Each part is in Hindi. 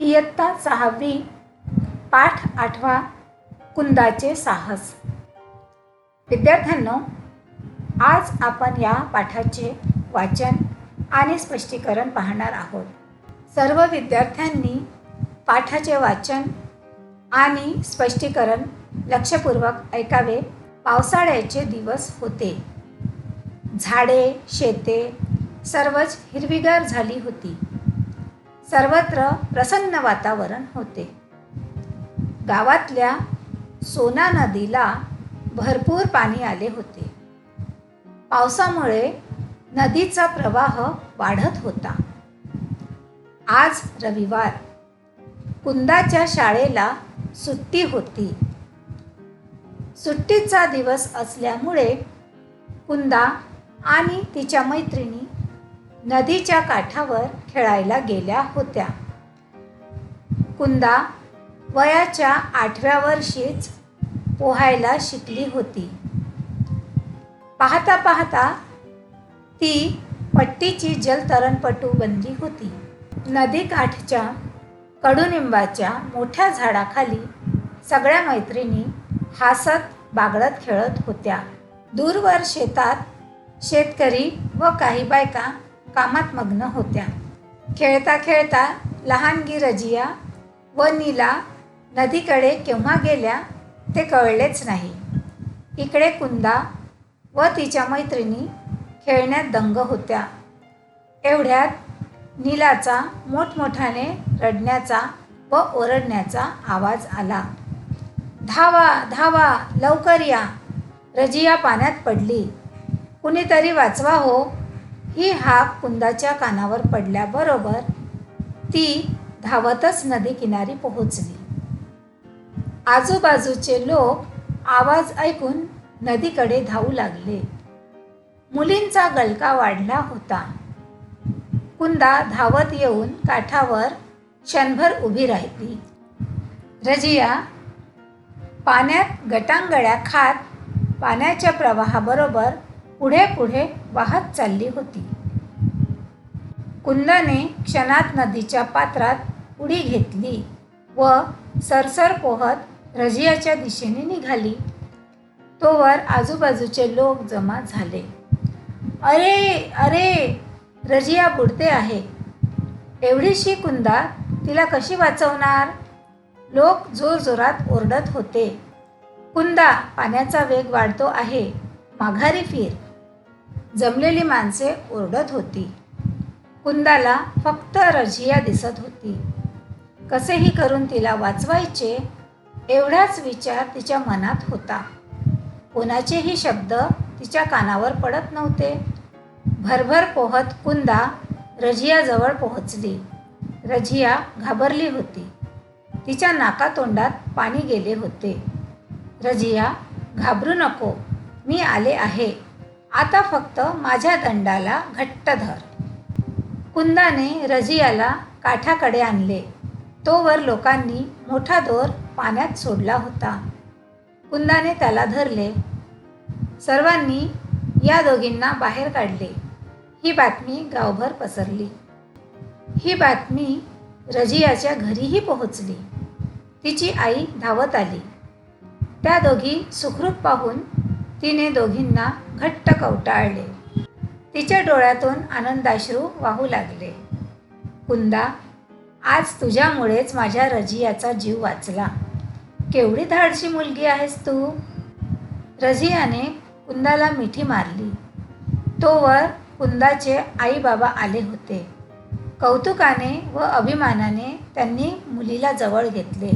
इयत्ता 6वी, पाठ 8वा, कुंदाचे साहस. विद्यार्थ्यांनो, आज आपण या पाठाचे वाचन आणि स्पष्टीकरण पाहणार आहोत. सर्व विद्यार्थ्यांनी पाठाचे वाचन आणि स्पष्टीकरण लक्षपूर्वक ऐकावे. पावसाळ्याचे दिवस होते. झाडे, शेते सर्वच हिरवीगार झाली होती. सर्वत्र प्रसन्न वातावरण होते. गावातल्या सोना नदीला भरपूर पाणी आले होते. पावसामुळे नदीचा प्रवाह वाढत होता. आज रविवार. कुंदाच्या शाळेला सुट्टी होती. सुट्टीचा दिवस असल्यामुळे कुंदा आणि तिच्या मैत्रिणी नदीच्या काठावर खेळायला गेल्या होत्या. कुंदा वयाच्या 8व्या वर्षीच पोहायला शिकली होती. पाहता पाहता ती पट्टीची जलतरणपटू बनली होती. नदीकाठच्या कडुनिंबाच्या मोठ्या झाडाखाली सगळ्या मैत्रिणी हसत बागडत खेळत होत्या. दूरवर शेतात शेतकरी व काही बायका कामात मग्न होत्या. खेळता खेळता लहानगी रजिया व नीला नदीकडे केव्हा गेल्या ते कळलेच नाही. इकडे कुंदा व तिच्या मैत्रिणी खेळण्यात दंग होत्या. एवढ्यात नीलाचा मोठमोठ्याने रडण्याचा व ओरडण्याचा आवाज आला. धावा धावा, लवकर या, रजिया पाण्यात पडली, कुणीतरी वाचवा हो. ही हाक कुंदाच्या कानावर पडल्याबरोबर ती धावतच नदीकिनारी पोहोचली. आजूबाजूचे लोक आवाज ऐकून नदीकडे धावू लागले. मुलींचा गलका वाढला होता. कुंदा धावत येऊन काठावर क्षणभर उभी राहिली. रजिया पाण्यात गटांगळ्या खात पाण्याच्या प्रवाहाबरोबर पुढे पुढे वाहत चालली होती. कुंदाने क्षणात नदीच्या पात्रात उडी घेतली व सरसर पोहत रजियाच्या दिशेने निघाली. तोवर आजूबाजूचे लोक जमा झाले. अरे अरे, रजिया बुडते आहे. एवढीशी कुंदा तिला कशी वाचवणार? लोक जोरजोरात ओरडत होते. कुंदा, पाण्याचा वेग वाढतो आहे, माघारी फिर. जमलेली माणसे ओरडत होती. कुंदाला फक्त रजिया दिसत होती. कसेही करून तिला वाचवायचे एवढाच विचार तिच्या मनात होता. कोणाचेही शब्द तिच्या कानावर पडत नव्हते. भरभर पोहत कुंदा रजियाजवळ पोहोचली. रजिया घाबरली होती. तिच्या नाकातोंडात पाणी गेले होते. रजिया, घाबरू नको, मी आले आहे. आता फक्त माझ्या दंडाला घट्ट धर. कुंदाने रजियाला काठाकडे आणले. तोवर लोकांनी मोठा दोर पाण्यात सोडला होता. कुंदाने त्याला धरले. सर्वांनी या दोघींना बाहेर काढले. ही बातमी गावभर पसरली. ही बातमी रजियाच्या घरीही पोहोचली. तिची आई धावत आली. त्या दोघी सुखरूप पाहून तिने दोघींना घट्ट कवटाळले. तिच्या डोळ्यातून आनंदाश्रू वाहू लागले. कुंदा, आज तुझ्यामुळेच माझ्या रजियाचा जीव वाचला. केवढी धाडशी मुलगी आहेस तू. रजियाने कुंदाला मिठी मारली. तोवर कुंदाचे आई बाबा आले होते. कौतुकाने व अभिमानाने त्यांनी मुलीला जवळ घेतले.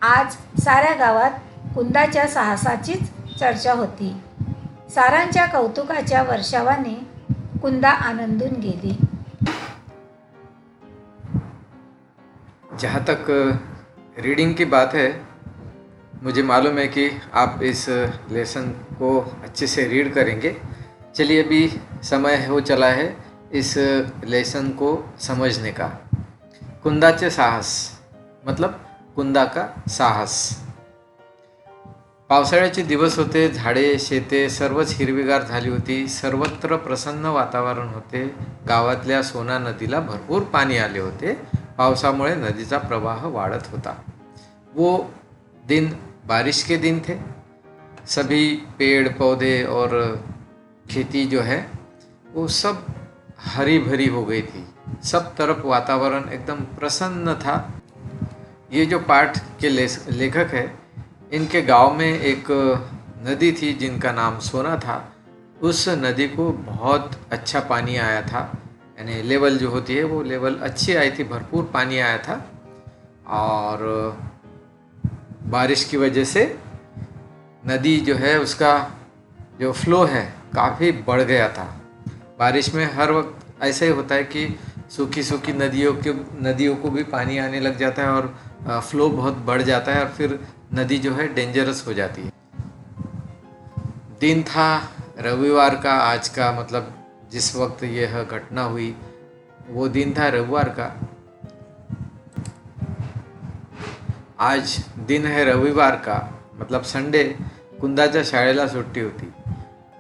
आज साऱ्या गावात कुंदाच्या साहसाचीच चर्चा होती. सारांच्या कौतुकाच्या वर्षावाने कुंदा आनंदून गेली. जहाँ तक रीडिंग की बात है, मुझे मालूम है कि आप इस लेसन को अच्छे से रीड करेंगे. चलिए, अभी समय हो चला है इस लेसन को समझने का. कुंदाचे साहस मतलब कुंदा का साहस. पावसाळ्याचे दिवस होते. झाडे, शेते सर्वच हिरवीगार झाली होती. सर्वत्र प्रसन्न वातावरण होते. गावातल्या सोना नदीला भरपूर पाणी आले होते पावसामुळे नदीचा प्रवाह वाढत होता। वो दिन बारिश के दिन थे। सभी पेड़ पौधे और खेती जो है वो सब हरी भरी हो गई थी। सब तरफ वातावरण एकदम प्रसन्न था। ये जो पाठ के लेखक है, इनके गांव में एक नदी थी जिनका नाम सोना था। उस नदी को बहुत अच्छा पानी आया था, यानी लेवल जो होती है वो लेवल अच्छी आई थी, भरपूर पानी आया था। और बारिश की वजह से नदी जो है उसका जो फ्लो है काफ़ी बढ़ गया था। बारिश में हर वक्त ऐसा ही होता है कि सूखी सूखी नदियों को भी पानी आने लग जाता है और फ्लो बहुत बढ़ जाता है और फिर नदी जो है डेंजरस हो जाती है। दिन था रविवार का, आज का मतलब जिस वक्त यह घटना हुई वो दिन था रविवार का। आज दिन है रविवार का, मतलब संडे। कुंदाच्या शाळेला सुट्टी होती।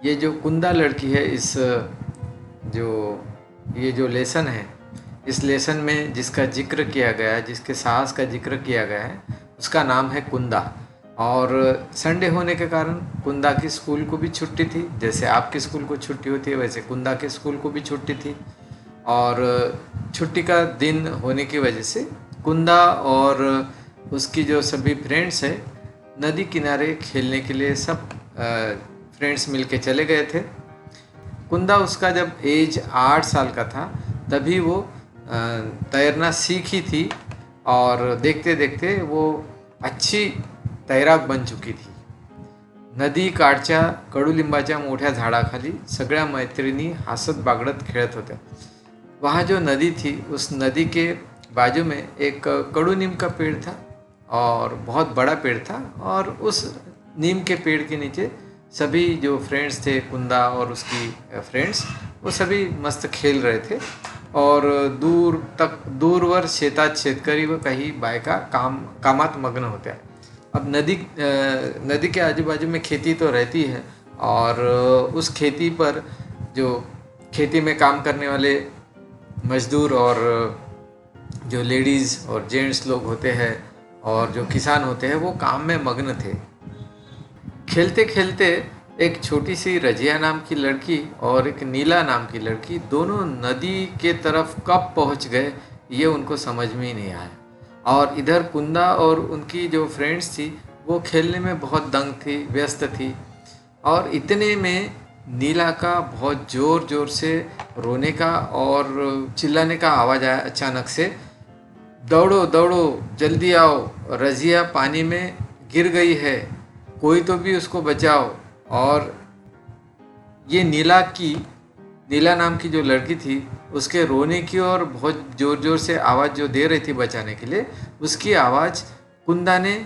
ये जो कुंदा लड़की है, ये जो लेसन है, इस लेसन में जिसका जिक्र किया गया है, जिसके साहस का जिक्र किया गया है, उसका नाम है कुंदा। और संडे होने के कारण कुंदा की स्कूल को भी छुट्टी थी। जैसे आपके स्कूल को छुट्टी होती है वैसे कुंदा के स्कूल को भी छुट्टी थी। और छुट्टी का दिन होने की वजह से कुंदा और उसकी जो सभी फ्रेंड्स हैं नदी किनारे खेलने के लिए सब फ्रेंड्स मिलके चले गए थे। कुंदा उसका जब एज 8 साल का था तभी वो तैरना सीखी थी और देखते देखते वो अच्छी तैराक बन चुकी थी। नदी काठच्या कडुलिंबाच्या मोठ्या झाडाखाली सगळ्या मैत्रिणी हसत बागडत खेळत होत्या। वहाँ जो नदी थी उस नदी के बाजू में एक कडू नीम का पेड़ था और बहुत बड़ा पेड़ था। और उस नीम के पेड़ के नीचे सभी जो फ्रेंड्स थे, कुंदा और उसकी फ्रेंड्स, वो सभी मस्त खेल रहे थे। और दूरवर शेतात शेतकरी व काही बायका कामात मग्न होत्या। अब नदी के आजू बाजू में खेती तो रहती है और उस खेती पर जो खेती में काम करने वाले मजदूर और जो लेडीज़ और जेंट्स लोग होते हैं और जो किसान होते हैं वो काम में मग्न थे। खेलते खेलते एक छोटी सी रजिया नाम की लड़की और एक नीला नाम की लड़की दोनों नदी के तरफ कब पहुंच गए ये उनको समझ में ही नहीं आया। और इधर कुंदा और उनकी जो फ्रेंड्स थी वो खेलने में बहुत दंग थी, व्यस्त थी। और इतने में नीला का बहुत ज़ोर ज़ोर से रोने का और चिल्लाने का आवाज़ आया अचानक से। दौड़ो दौड़ो, जल्दी आओ, रजिया पानी में गिर गई है, कोई तो भी उसको बचाओ। और ये नीला नाम की जो लड़की थी उसके रोने की और बहुत ज़ोर ज़ोर से आवाज़ जो दे रही थी बचाने के लिए, उसकी आवाज़ कुंदा ने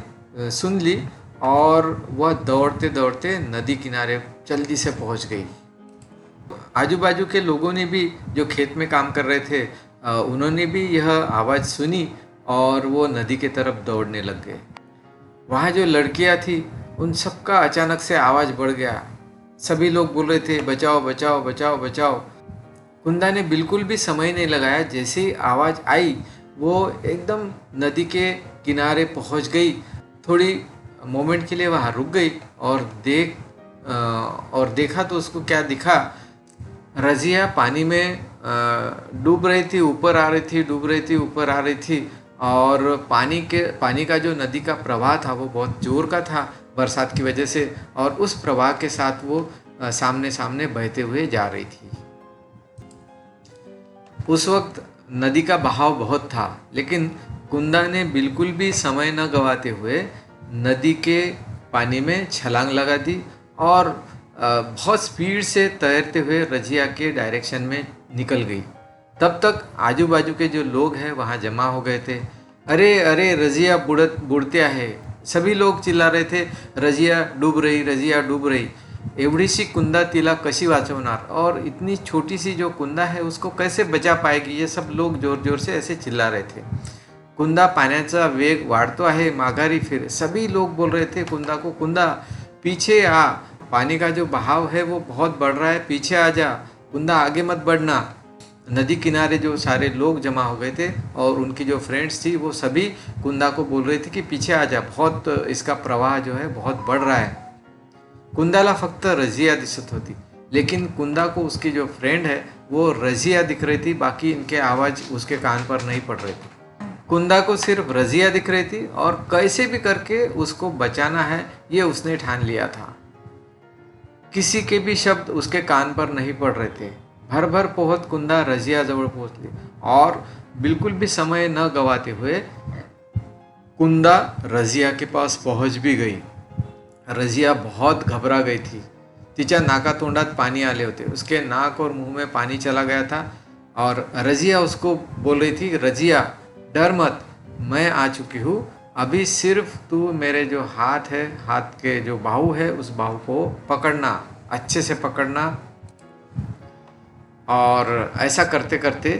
सुन ली और वह दौड़ते दौड़ते नदी किनारे जल्दी से पहुंच गई। आजू बाजू के लोगों ने भी, जो खेत में काम कर रहे थे, उन्होंने भी यह आवाज़ सुनी और वो नदी के तरफ दौड़ने लग गए। वहाँ जो लड़कियाँ थी उन सबका अचानक से आवाज़ बढ़ गया। सभी लोग बोल रहे थे बचाओ बचाओ बचाओ बचाओ। कुंदा ने बिल्कुल भी समय नहीं लगाया, जैसे ही आवाज़ आई वो एकदम नदी के किनारे पहुंच गई। थोड़ी मोमेंट के लिए वहाँ रुक गई और देखा तो उसको क्या दिखा, रजिया पानी में डूब रही थी, ऊपर आ रही थी, डूब रही थी, ऊपर आ रही थी। और पानी का जो नदी का प्रवाह था वो बहुत ज़ोर का था बरसात की वजह से, और उस प्रवाह के साथ वो सामने सामने बहते हुए जा रही थी। उस वक्त नदी का बहाव बहुत था, लेकिन कुंदा ने बिल्कुल भी समय न गंवाते हुए नदी के पानी में छलांग लगा दी और बहुत स्पीड से तैरते हुए रजिया के डायरेक्शन में निकल गई। तब तक आजू बाजू के जो लोग हैं वहाँ जमा हो गए थे। अरे अरे, रजिया बुडत्या है, सभी लोग चिल्ला रहे थे, रजिया डूब रही, रजिया डूब रही। एवढीशी कुंदा तिला कशी वाचवणार, और इतनी छोटी सी जो कुंदा है उसको कैसे बचा पाएगी, ये सब लोग जोर जोर से ऐसे चिल्ला रहे थे। कुंदा पाण्याचा वेग वाढतो आहे, माघारी फिर। सभी लोग बोल रहे थे कुंदा को, कुंदा पीछे आ, पानी का जो बहाव है वो बहुत बढ़ रहा है, पीछे आ जा, कुंदा आगे मत बढ़ना। नदी किनारे जो सारे लोग जमा हो गए थे और उनकी जो फ्रेंड्स थी वो सभी कुंदा को बोल रही थी की पीछे आ जा, बहुत इसका प्रवाह जो है बहुत बढ़ रहा है. कुंदाला फक्त रजिया दिसत होती, लेकिन कुंदा को उसकी जो फ्रेंड है वो रजिया दिख रही थी, बाकी इनके आवाज़ उसके कान पर नहीं पड़ रही थी. कुंदा को सिर्फ रजिया दिख रही थी और कैसे भी करके उसको बचाना है ये उसने ठान लिया था. किसी के भी शब्द उसके कान पर नहीं पड़ रहे थे. भर भर पोहत कुंदा रजिया जवळ पोहोचली और बिल्कुल भी समय न गवाते हुए कुंदा रजिया के पास पहुंच भी गई. रजिया बहुत घबरा गई थी. तिच्या नाकातोंडात पानी आले होते, उसके नाक और मुंह में पानी चला गया था और रजिया उसको बोल रही थी, रजिया डर मत, मैं आ चुकी हूँ, अभी सिर्फ तू मेरे जो हाथ है, हाथ के जो बाहु है उस बाहु को पकड़ना, अच्छे से पकड़ना. और ऐसा करते करते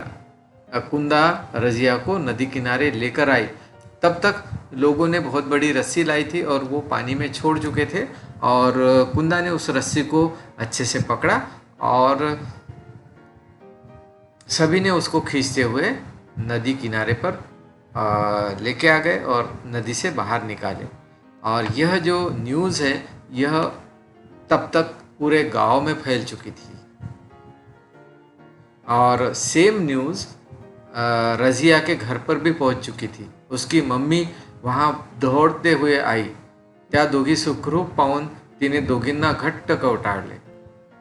कुंदा रजिया को नदी किनारे लेकर आई. तब तक लोगों ने बहुत बड़ी रस्सी लाई थी और वो पानी में छोड़ चुके थे और कुंदा ने उस रस्सी को अच्छे से पकड़ा और सभी ने उसको खींचते हुए नदी किनारे पर लेके आ गए और नदी से बाहर निकाले. और यह जो न्यूज़ है यह तब तक पूरे गांव में फैल चुकी थी. और सेम न्यूज़ रजिया के घर पर भी पहुंच चुकी थी. उसकी मम्मी वहाँ दौड़ते हुए आई. त्या दोघी सुखरूप पाहून तिने दोघींना घट्ट कवटाळले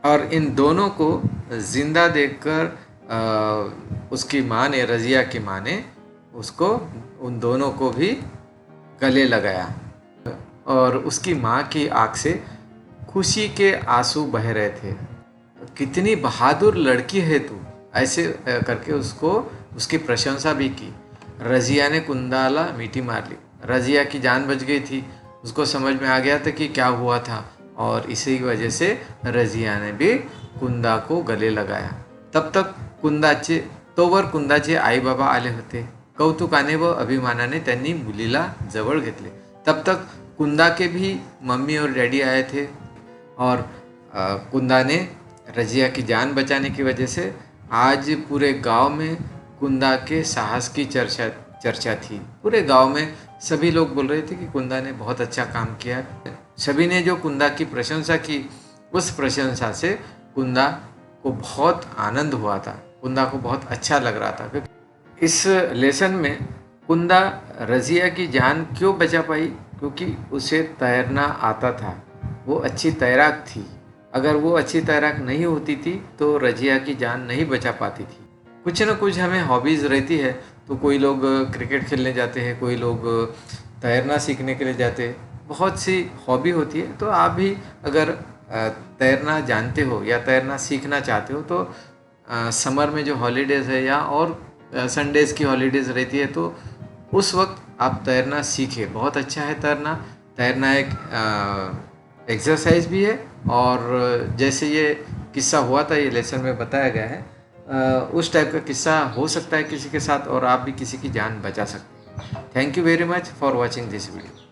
और इन दोनों को जिंदा देखकर उसकी माँ ने, रजिया की माँ ने उसको, उन दोनों को भी गले लगाया और उसकी माँ की आँख से खुशी के आंसू बह रहे थे. कितनी बहादुर लड़की है तू, ऐसे करके उसको उसकी प्रशंसा भी की. रजिया ने कुंदाला मीठी मार ली. रजिया की जान बच गई थी. उसको समझ में आ गया था कि क्या हुआ था और इसी वजह से रजिया ने भी कुंदा को गले लगाया. तब तक तोवर कुंदाचे आई बाबा आले होते. कौतुकाने व अभिमानाने त्यांनी मुलीला जवळ घेतले. तब तक कुंदा के भी मम्मी और डैडी आए थे और कुंदा ने रजिया की जान बचाने की वजह से आज पूरे गांव में कुंदा के साहस की चर्चा थी. पूरे गांव में सभी लोग बोल रहे थे कि कुंदा ने बहुत अच्छा काम किया. सभी ने जो कुंदा की प्रशंसा की, उस प्रशंसा से कुंदा को बहुत आनंद हुआ था. कुंदा को बहुत अच्छा लग रहा था. इस लेसन में कुंदा रजिया की जान क्यों बचा पाई? क्योंकि उसे तैरना आता था. वो अच्छी तैराक थी. अगर वो अच्छी तैराक नहीं होती थी तो रजिया की जान नहीं बचा पाती थी. कुछ न कुछ हमें हॉबीज़ रहती है. तो कोई लोग क्रिकेट खेलने जाते हैं, कोई लोग तैरना सीखने के लिए जाते हैं. बहुत सी हॉबी होती है. तो आप भी अगर तैरना जानते हो या तैरना सीखना चाहते हो तो समर में जो हॉलीडेज़ है या और संडेज़ की हॉलीडेज़ रहती है तो उस वक्त आप तैरना सीखें. बहुत अच्छा है तैरना. तैरना एक एक्सरसाइज भी है और जैसे ये किस्सा हुआ था, ये लेसन में बताया गया है, उस टाइप का किस्सा हो सकता है किसी के साथ और आप भी किसी की जान बचा सकते हैं. Thank you very much for watching this video.